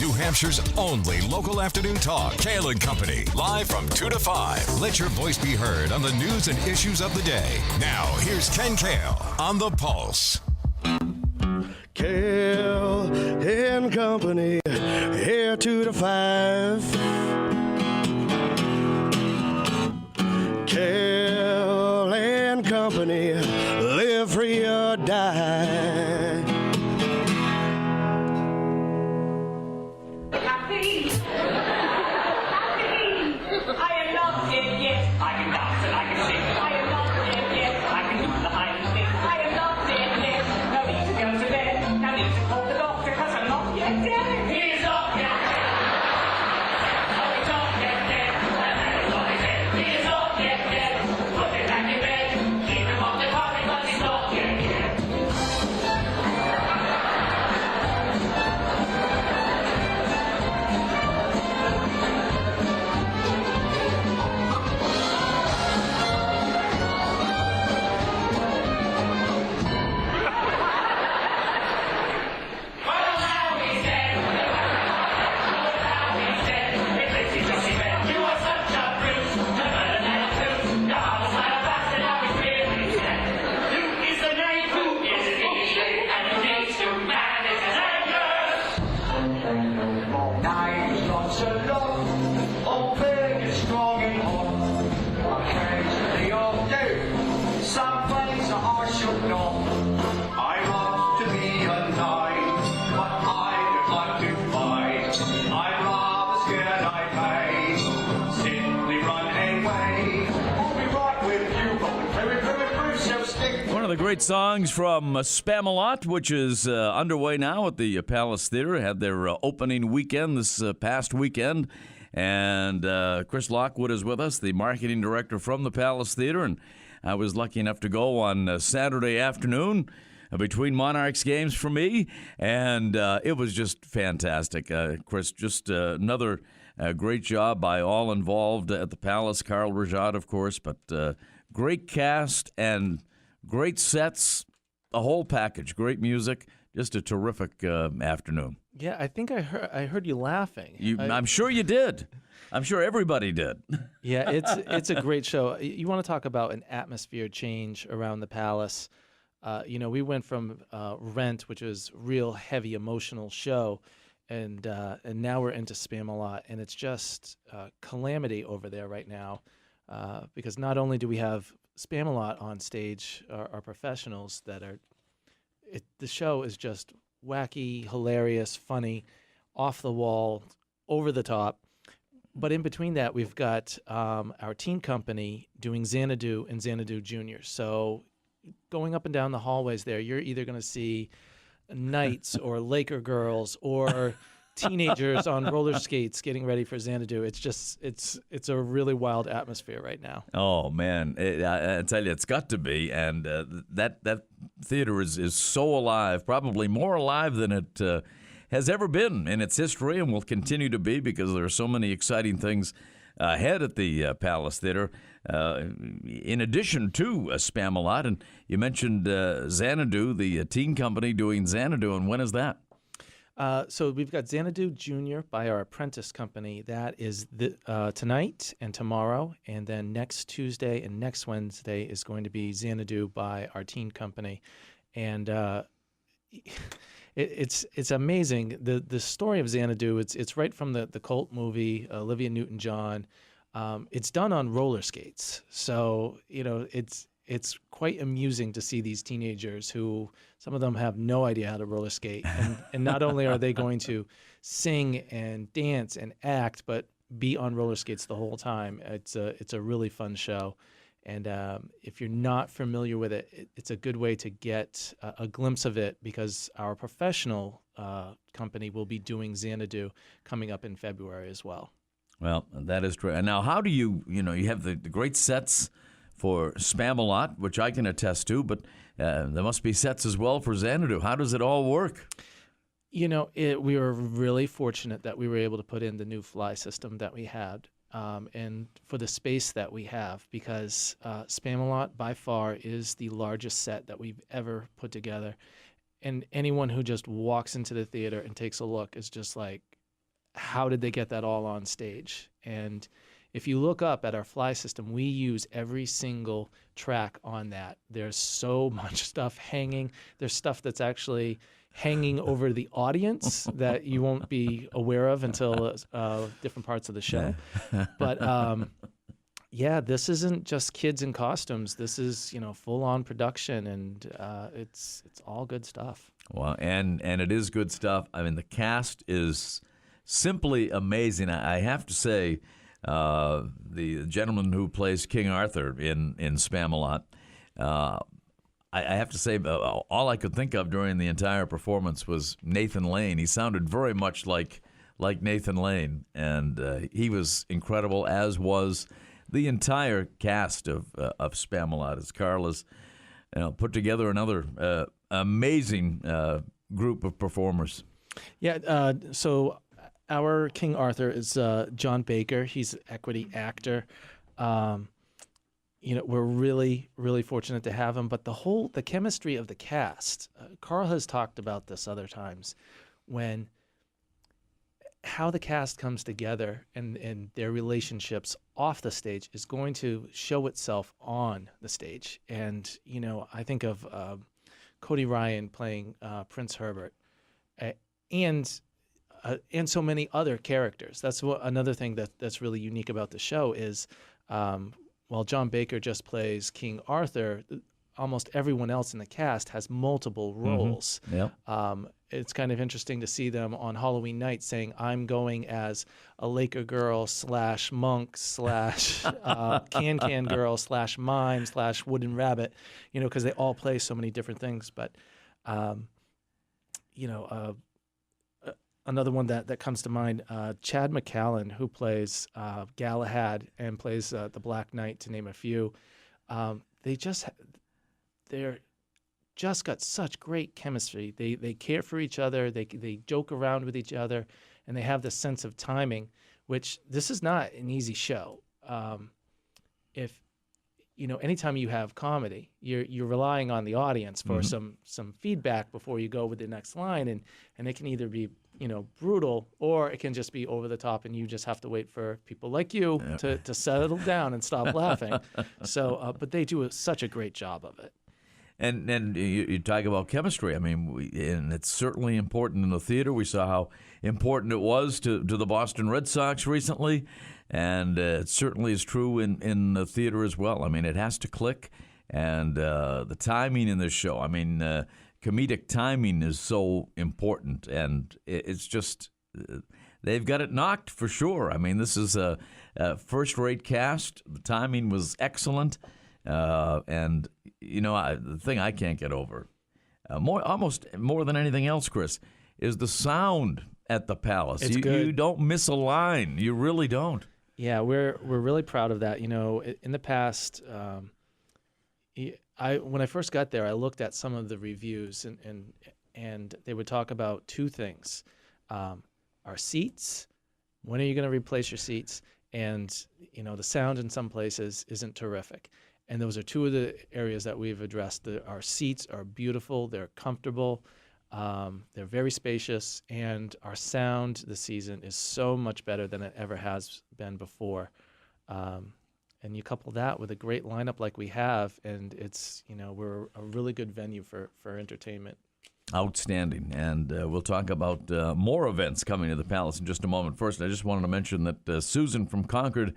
New Hampshire's only local afternoon talk. Kale and Company, live from 2 to 5. Let your voice be heard on the news and issues of the day. Now, here's Ken Kale on The Pulse. Kale and Company, here 2 to 5. Kale and Company, live free or die. Happy! Happy! I am not dead yet. I can dance and I can sing. I am not dead yet. I can do the high thing. I am not dead yet. No need to go to bed. No need to call the doctor because I'm not yet dead. He is not yet dead. Oh, he's not yet dead. And that is what he said. He is not yet dead. Put him back in bed. Keep him on the carpet because he's not yet dead. Great songs from Spamalot, which is underway now at the Palace Theater. Had their opening weekend this past weekend. And Chris Lockwood is with us, the marketing director from the Palace Theater. And I was lucky enough to go on Saturday afternoon between Monarchs games for me. And it was just fantastic. Chris, just another great job by all involved at the Palace. Carl Rajat, of course, but great cast and great sets, a whole package, great music, just a terrific afternoon. Yeah, I think I heard you laughing. I'm sure you did. I'm sure everybody did. Yeah, it's a great show. You want to talk about an atmosphere change around the Palace. We went from Rent, which was real heavy emotional show, and now we're into Spamalot, and it's just calamity over there right now because not only do we have Spamalot on stage, our professionals that are. The show is just wacky, hilarious, funny, off the wall, over the top. But in between that, we've got our teen company doing Xanadu and Xanadu Junior. So going up and down the hallways there, you're either going to see knights or Laker girls or teenagers on roller skates getting ready for Xanadu. It's a really wild atmosphere right now. Oh man, I tell you, it's got to be, and that theater is so alive, probably more alive than it has ever been in its history, and will continue to be because there are so many exciting things ahead at the Palace Theater. In addition to Spamalot, and you mentioned Xanadu, the teen company doing Xanadu, and when is that? So we've got Xanadu Junior by our apprentice company. That is tonight and tomorrow, and then next Tuesday and next Wednesday is going to be Xanadu by our teen company, and it's amazing. The story of Xanadu. It's right from the cult movie Olivia Newton-John. It's done on roller skates, so it's quite amusing to see these teenagers who some of them have no idea how to roller skate. And not only are they going to sing and dance and act, but be on roller skates the whole time. It's a really fun show. And if you're not familiar with it, it's a good way to get a glimpse of it because our professional company will be doing Xanadu coming up in February as well. Well, that is true. And now how do you have the great sets for Spamalot, which I can attest to, but there must be sets as well for Xanadu. How does it all work? We were really fortunate that we were able to put in the new fly system that we had and for the space that we have because Spamalot by far is the largest set that we've ever put together. And anyone who just walks into the theater and takes a look is just like, how did they get that all on stage? And if you look up at our fly system, we use every single track on that. There's so much stuff hanging. There's stuff that's actually hanging over the audience that you won't be aware of until different parts of the show. But yeah, this isn't just kids in costumes. This is, full-on production, and it's all good stuff. Well, and it is good stuff. I mean, the cast is simply amazing. I have to say, the gentleman who plays King Arthur in Spamalot, I have to say, all I could think of during the entire performance was Nathan Lane. He sounded very much like Nathan Lane, and he was incredible, as was the entire cast of Spamalot, as Carla's put together another amazing group of performers. Yeah, so our King Arthur is John Baker. He's an equity actor. We're really, really fortunate to have him. But the chemistry of the cast, Carl has talked about this other times, how the cast comes together and their relationships off the stage is going to show itself on the stage. And, I think of Cody Ryan playing Prince Herbert and so many other characters. That's another thing that's really unique about the show is while John Baker just plays King Arthur, almost everyone else in the cast has multiple roles. Mm-hmm. Yep. It's kind of interesting to see them on Halloween night saying, I'm going as a Laker girl / monk / can girl / mime / wooden rabbit, because they all play so many different things. But, another one that comes to mind, Chad McCallan, who plays Galahad and plays the Black Knight, to name a few. They're just got such great chemistry. They care for each other. They joke around with each other, and they have this sense of timing, which this is not an easy show. Anytime you have comedy, you're relying on the audience for some feedback before you go with the next line, and it can either be brutal, or it can just be over the top, and you just have to wait for people like you to settle down and stop laughing. So, but they do such a great job of it. And you talk about chemistry. I mean, and it's certainly important in the theater. We saw how important it was to the Boston Red Sox recently, and it certainly is true in the theater as well. I mean, it has to click, and the timing in this show. I mean, comedic timing is so important, and it's just they've got it knocked for sure. I mean, this is a first-rate cast. The timing was excellent, and the thing I can't get over, almost more than anything else, Chris, is the sound at the Palace. It's good. You don't miss a line. You really don't. Yeah, we're really proud of that. In the past, when I first got there, I looked at some of the reviews, and they would talk about two things: our seats. When are you going to replace your seats? And the sound in some places isn't terrific. And those are two of the areas that we've addressed. Our seats are beautiful. They're comfortable. They're very spacious. And our sound this season is so much better than it ever has been before. And you couple that with a great lineup like we have, and it's, we're a really good venue for entertainment. Outstanding. And we'll talk about more events coming to the Palace in just a moment. First, I just wanted to mention that Susan from Concord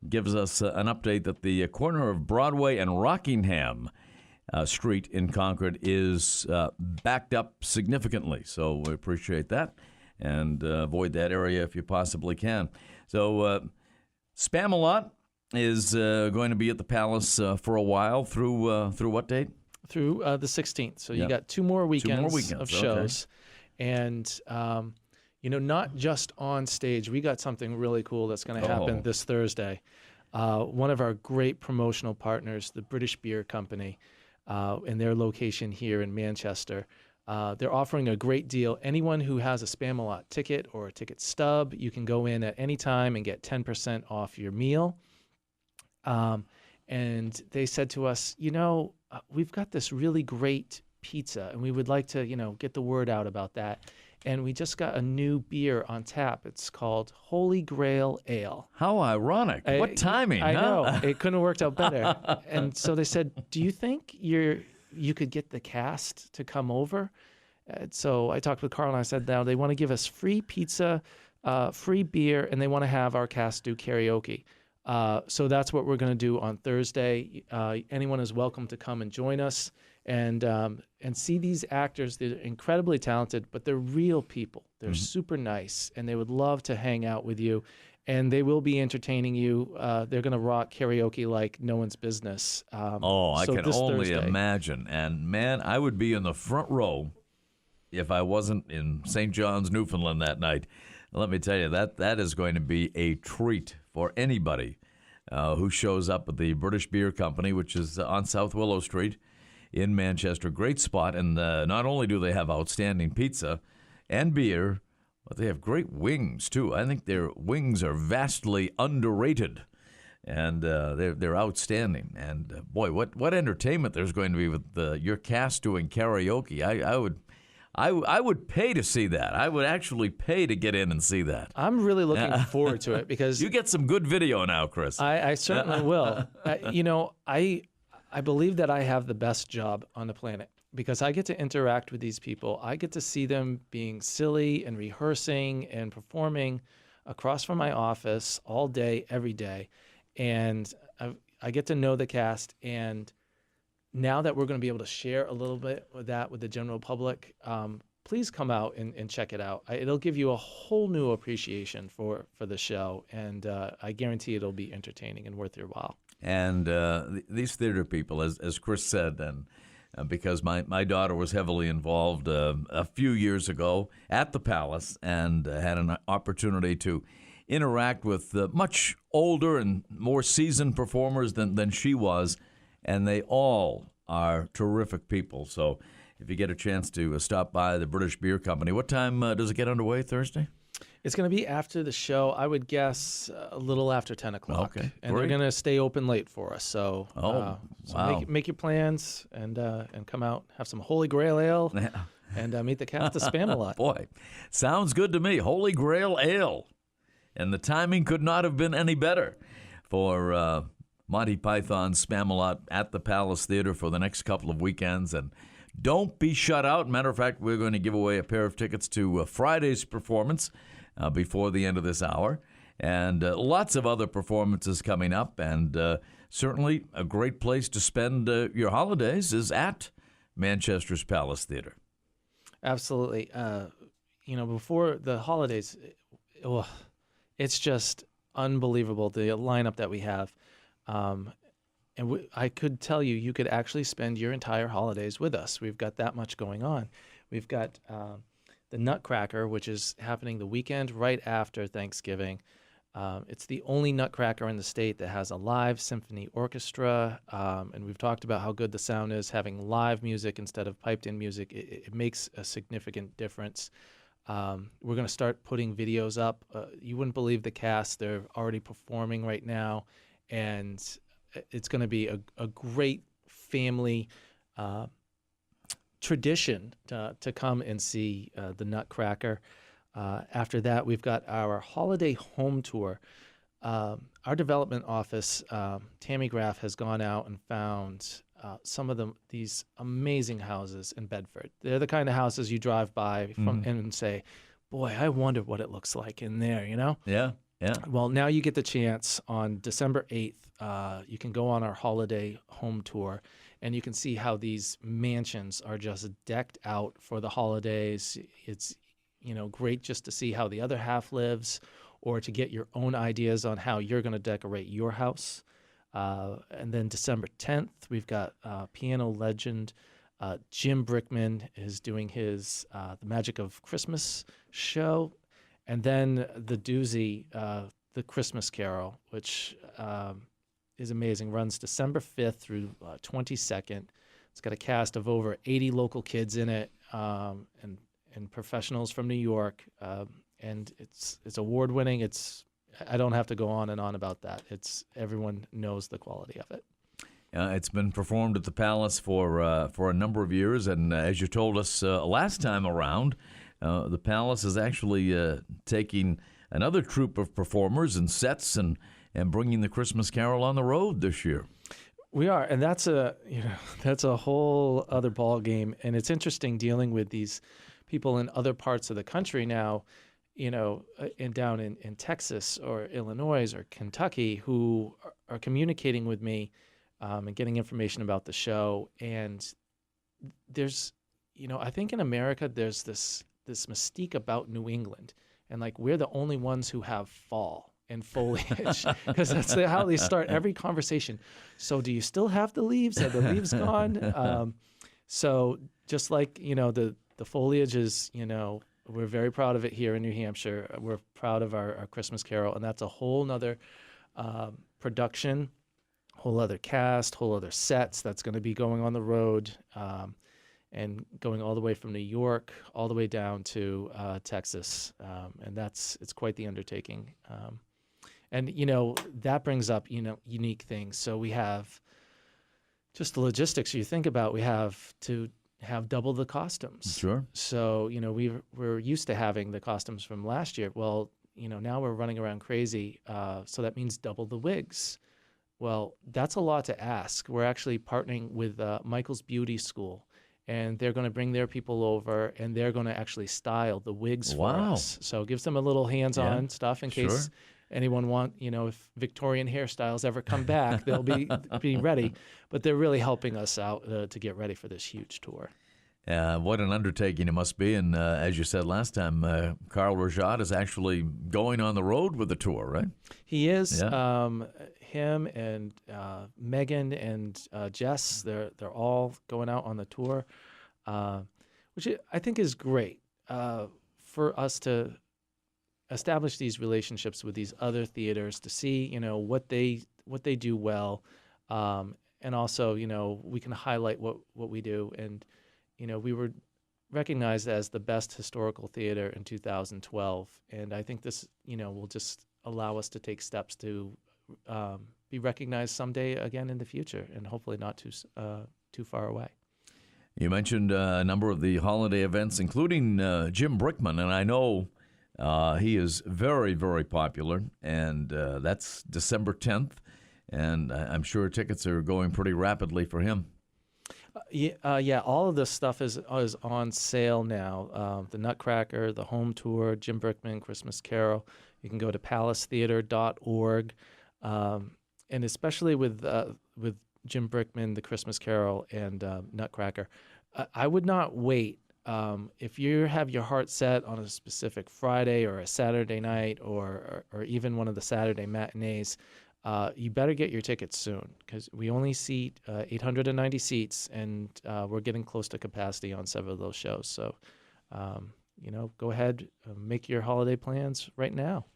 gives us an update that the corner of Broadway and Rockingham Street in Concord is backed up significantly. So we appreciate that, and avoid that area if you possibly can. So Spamalot is going to be at the Palace for a while through what date? Through the 16th. So you got two more weekends of shows. Okay. And not just on stage. We got something really cool that's going to happen this Thursday. One of our great promotional partners, the British Beer Company, in their location here in Manchester, they're offering a great deal. Anyone who has a Spamalot ticket or a ticket stub, you can go in at any time and get 10% off your meal. And they said to us, we've got this really great pizza, and we would like to, get the word out about that. And we just got a new beer on tap. It's called Holy Grail Ale. How ironic. What timing, I huh? know. It couldn't have worked out better. And so they said, do you think you could get the cast to come over? So I talked with Carl and I said, now they want to give us free pizza, free beer, and they want to have our cast do karaoke. So that's what we're going to do on Thursday. Anyone is welcome to come and join us and see these actors. They're incredibly talented, but they're real people. They're super nice, and they would love to hang out with you. And they will be entertaining you. They're going to rock karaoke like no one's business. I so can this only Thursday. imagine. And, man, I would be in the front row if I wasn't in St. John's, Newfoundland that night. Let me tell you, that is going to be a treat for anybody who shows up at the British Beer Company, which is on South Willow Street in Manchester. Great spot. And not only do they have outstanding pizza and beer, but they have great wings, too. I think their wings are vastly underrated, and they're outstanding. And, boy, what entertainment there's going to be with your cast doing karaoke. I would pay to see that. I would actually pay to get in and see that. I'm really looking forward to it because You get some good video now, Chris. I certainly will. I believe that I have the best job on the planet because I get to interact with these people. I get to see them being silly and rehearsing and performing across from my office all day, every day. And I get to know the cast. And now that we're going to be able to share a little bit of that with the general public, please come out and check it out. It'll give you a whole new appreciation for the show, and I guarantee it'll be entertaining and worth your while. And these theater people, as Chris said, and because my daughter was heavily involved a few years ago at the Palace and had an opportunity to interact with much older and more seasoned performers than she was, and they all are terrific people. So if you get a chance to stop by the British Beer Company, what time does it get underway Thursday? It's going to be after the show. I would guess a little after 10 o'clock. Okay, and great. they're going to stay open late for us. So, wow. make your plans and come out, have some Holy Grail Ale, and meet the cast of Spamalot. Boy, sounds good to me. Holy Grail Ale. And the timing could not have been any better for Monty Python's Spamalot at the Palace Theater for the next couple of weekends. And don't be shut out. Matter of fact, we're going to give away a pair of tickets to Friday's performance before the end of this hour. And lots of other performances coming up. And certainly a great place to spend your holidays is at Manchester's Palace Theater. Absolutely. Before the holidays, it's just unbelievable, the lineup that we have. I could tell you could actually spend your entire holidays with us. We've got that much going on. We've got the Nutcracker, which is happening the weekend right after Thanksgiving. It's the only Nutcracker in the state that has a live symphony orchestra, and we've talked about how good the sound is. Having live music instead of piped-in music, it makes a significant difference. We're going to start putting videos up. You wouldn't believe the cast. They're already performing right now, and it's going to be a great family tradition to come and see the Nutcracker. After that, we've got our holiday home tour. Our development office, Tammy Graff, has gone out and found some of these amazing houses in Bedford. They're the kind of houses you drive by and say, boy, I wonder what it looks like in there, Yeah. Well, now you get the chance on December 8th. You can go on our holiday home tour, and you can see how these mansions are just decked out for the holidays. It's great just to see how the other half lives, or to get your own ideas on how you're going to decorate your house. And then December 10th, we've got piano legend Jim Brickman is doing his The Magic of Christmas show. And then the doozy, The Christmas Carol, which is amazing, runs December 5th through 22nd. It's got a cast of over 80 local kids in it, and professionals from New York, and it's award-winning. I don't have to go on and on about that. Everyone knows the quality of it. It's been performed at the Palace for a number of years, and as you told us last time around, the Palace is actually taking another troupe of performers and sets and bringing the Christmas Carol on the road this year. We are, and that's a whole other ball game. And it's interesting dealing with these people in other parts of the country now, down in Texas or Illinois or Kentucky, who are communicating with me and getting information about the show. And there's, I think in America there's this mystique about New England, and like we're the only ones who have fall and foliage, because that's how they start every conversation. So do you still have the leaves? Are the leaves gone? So just like, the foliage is, we're very proud of it here in New Hampshire. We're proud of our Christmas Carol, and that's a whole nother production, whole other cast, whole other sets that's going to be going on the road and going all the way from New York all the way down to Texas. And it's quite the undertaking. And, that brings up, unique things. So we have just the logistics you think about. We have to have double the costumes. Sure. So, we're used to having the costumes from last year. Well, now we're running around crazy. So that means double the wigs. Well, that's a lot to ask. We're actually partnering with Michael's Beauty School, and they're going to bring their people over, and they're going to actually style the wigs for us. So it gives them a little hands-on stuff in case anyone if Victorian hairstyles ever come back, they'll be ready. But they're really helping us out to get ready for this huge tour. What an undertaking it must be. And as you said last time, Carl Rajat is actually going on the road with the tour, right? He is. Yeah. Him and Megan and Jess, they're all going out on the tour, which I think is great for us to establish these relationships with these other theaters, to see what they do well, and also we can highlight what we do. And we were recognized as the best historical theater in 2012, and I think this will just allow us to take steps to be recognized someday again in the future, and hopefully not too far away. You mentioned a number of the holiday events, including Jim Brickman, and I know he is very, very popular, and that's December 10th, and I'm sure tickets are going pretty rapidly for him. Yeah, all of this stuff is on sale now. The Nutcracker, the home tour, Jim Brickman, Christmas Carol. You can go to palacetheater.org, and especially with Jim Brickman, the Christmas Carol, and Nutcracker, I would not wait. If you have your heart set on a specific Friday or a Saturday night or even one of the Saturday matinees, you better get your tickets soon, because we only seat 890 seats, and we're getting close to capacity on several of those shows. So, go ahead, make your holiday plans right now.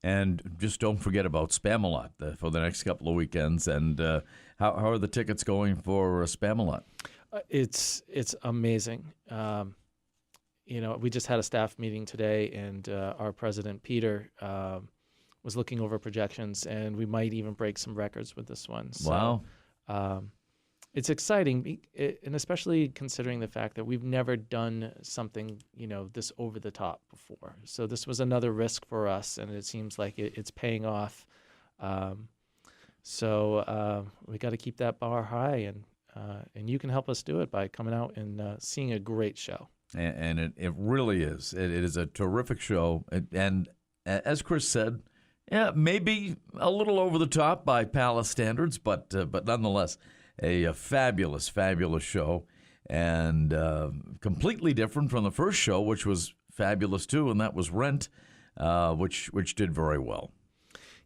And just don't forget about Spamalot for the next couple of weekends. And how are the tickets going for Spamalot? It's amazing. We just had a staff meeting today, and our president, Peter, was looking over projections, and we might even break some records with this one. So, wow. It's exciting, and especially considering the fact that we've never done something, this over the top before. So this was another risk for us, and it seems like it's paying off. So we got to keep that bar high, and you can help us do it by coming out and seeing a great show. And it really is. It is a terrific show. And as Chris said, yeah, maybe a little over the top by Palace standards, but nonetheless, a fabulous, fabulous show, and completely different from the first show, which was fabulous too, and that was Rent, which did very well.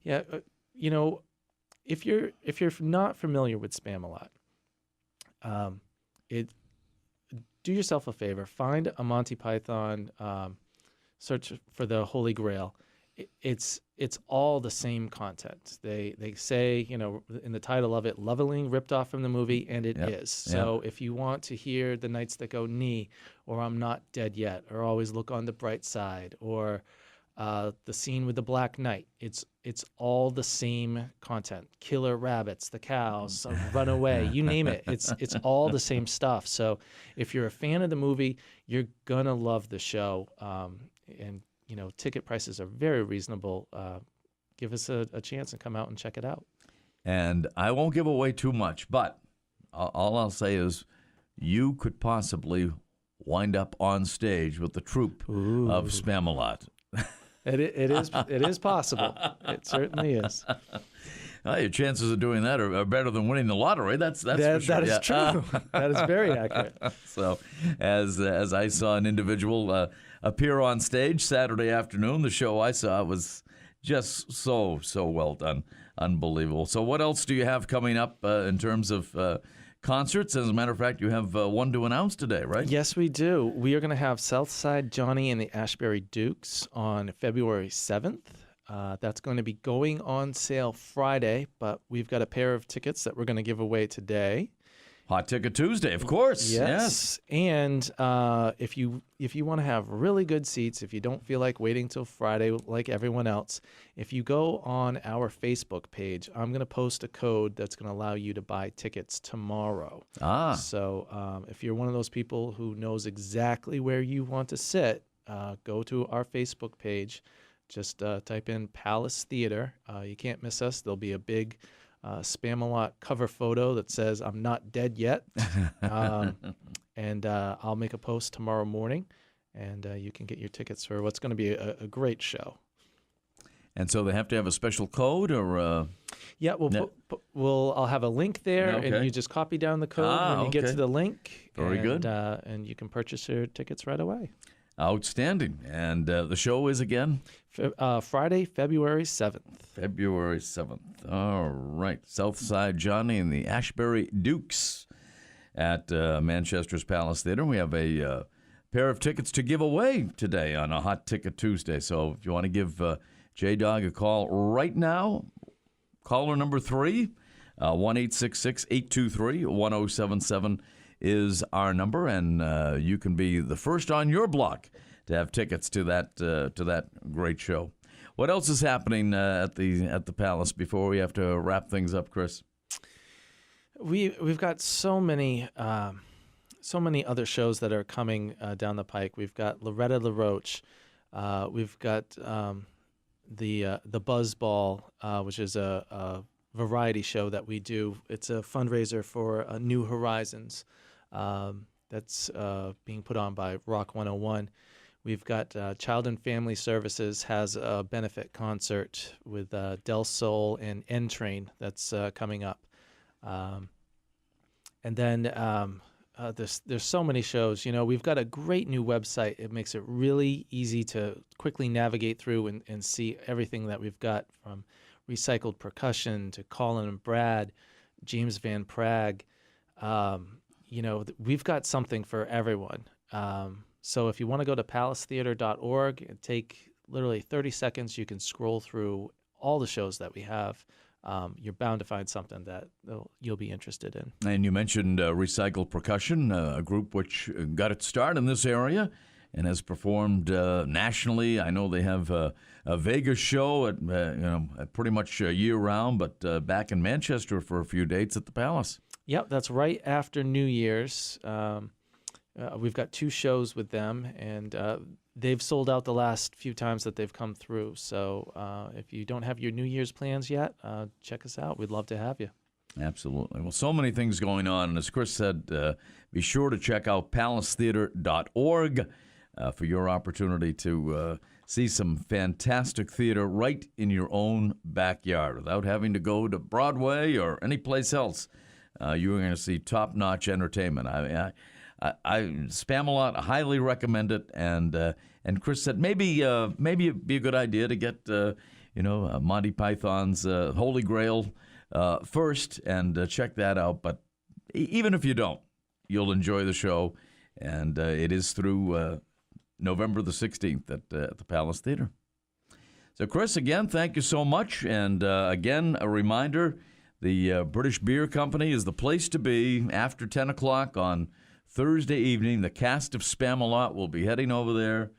Yeah, if you're not familiar with Spamalot, do yourself a favor, find a Monty Python, search for the Holy Grail. It's all the same content. They say, in the title of it, leveling, ripped off from the movie, and it is. So if you want to hear The Nights That Go Knee, or I'm Not Dead Yet, or Always Look on the Bright Side, or the scene with the Black Knight. It's all the same content. Killer rabbits, the cows, Runaway, you name it. It's all the same stuff. So if you're a fan of the movie, you're gonna love the show. And ticket prices are very reasonable. Give us a chance and come out and check it out. And I won't give away too much, but all I'll say is you could possibly wind up on stage with the troupe of Spamalot. It is possible. It certainly is. Well, your chances of doing that are better than winning the lottery. That's for sure. That is true. That is very accurate. So, as I saw an individual appear on stage Saturday afternoon, the show I saw was just so well done, unbelievable. So, what else do you have coming up in terms of concerts? As a matter of fact, you have one to announce today, right? Yes, we do. We are going to have Southside Johnny and the Ashbury Dukes on February 7th. That's going to be going on sale Friday, but we've got a pair of tickets that we're going to give away today. Hot Ticket Tuesday, of course. Yes. And if you want to have really good seats, if you don't feel like waiting till Friday like everyone else, if you go on our Facebook page, I'm going to post a code that's going to allow you to buy tickets tomorrow. So if you're one of those people who knows exactly where you want to sit, go to our Facebook page. Just type in Palace Theater. You can't miss us. There'll be a big Spamalot cover photo that says "I'm not dead yet," and I'll make a post tomorrow morning, and you can get your tickets for what's going to be a great show. And so they have to have a special code, or yeah, I'll have a link there, and you just copy down the code when you get to the link. Very good, and you can purchase your tickets right away. Outstanding. And the show is again? Friday, February 7th. February 7th. All right. Southside Johnny and the Ashbury Dukes at Manchester's Palace Theater. We have a pair of tickets to give away today on a Hot Ticket Tuesday. So if you want to give J-Dog a call right now, caller number 3, 1-866-823-1077 is our number, and you can be the first on your block to have tickets to that great show. What else is happening at the Palace before we have to wrap things up, Chris? We've got so many other shows that are coming down the pike. We've got Loretta LaRoche. We've got the Buzz Ball, which is a variety show that we do. It's a fundraiser for New Horizons. That's being put on by Rock 101. We've got Child and Family Services has a benefit concert with Del Sol and N Train that's coming up. And then there's so many shows. We've got a great new website. It makes it really easy to quickly navigate through and see everything that we've got, from recycled percussion to Colin and Brad, James Van Prague. We've got something for everyone. So if you want to go to palacetheater.org and take literally 30 seconds, you can scroll through all the shows that we have. You're bound to find something that you'll be interested in. And you mentioned Recycled Percussion, a group which got its start in this area and has performed nationally. I know they have a Vegas show at pretty much year-round, but back in Manchester for a few dates at the Palace. Yep, that's right after New Year's. We've got 2 shows with them, and they've sold out the last few times that they've come through. So if you don't have your New Year's plans yet, check us out. We'd love to have you. Absolutely. Well, so many things going on. And as Chris said, be sure to check out palacetheater.org for your opportunity to see some fantastic theater right in your own backyard without having to go to Broadway or any place else. You are going to see top-notch entertainment. Spamalot, I highly recommend it. And Chris said maybe it'd be a good idea to get Monty Python's Holy Grail first and check that out. But even if you don't, you'll enjoy the show. And it is through November the 16th at the Palace Theater. So, Chris, again, thank you so much. And again, a reminder, the British Beer Company is the place to be after 10 o'clock on Thursday evening. The cast of Spamalot will be heading over there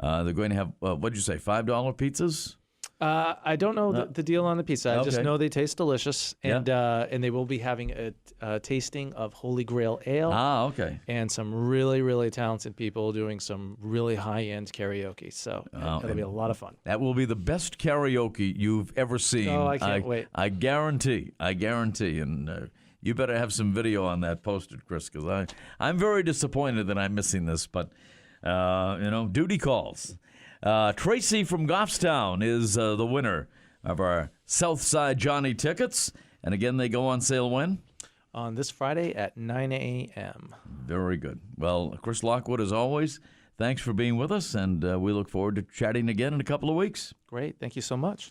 They're going to have, what did you say, $5 pizzas? I don't know the deal on the pizza. I just Okay. know they taste delicious, and they will be having a tasting of Holy Grail Ale. Okay. And some really, really talented people doing some really high-end karaoke. So it'll be a lot of fun. That will be the best karaoke you've ever seen. Oh, I can't wait. I guarantee. And you better have some video on that posted, Chris, because I'm very disappointed that I'm missing this. But, duty calls. Tracy from Goffstown is the winner of our Southside Johnny tickets. And again, they go on sale when? On this Friday at 9 a.m. Very good. Well, Chris Lockwood, as always, thanks for being with us, and we look forward to chatting again in a couple of weeks. Great. Thank you so much.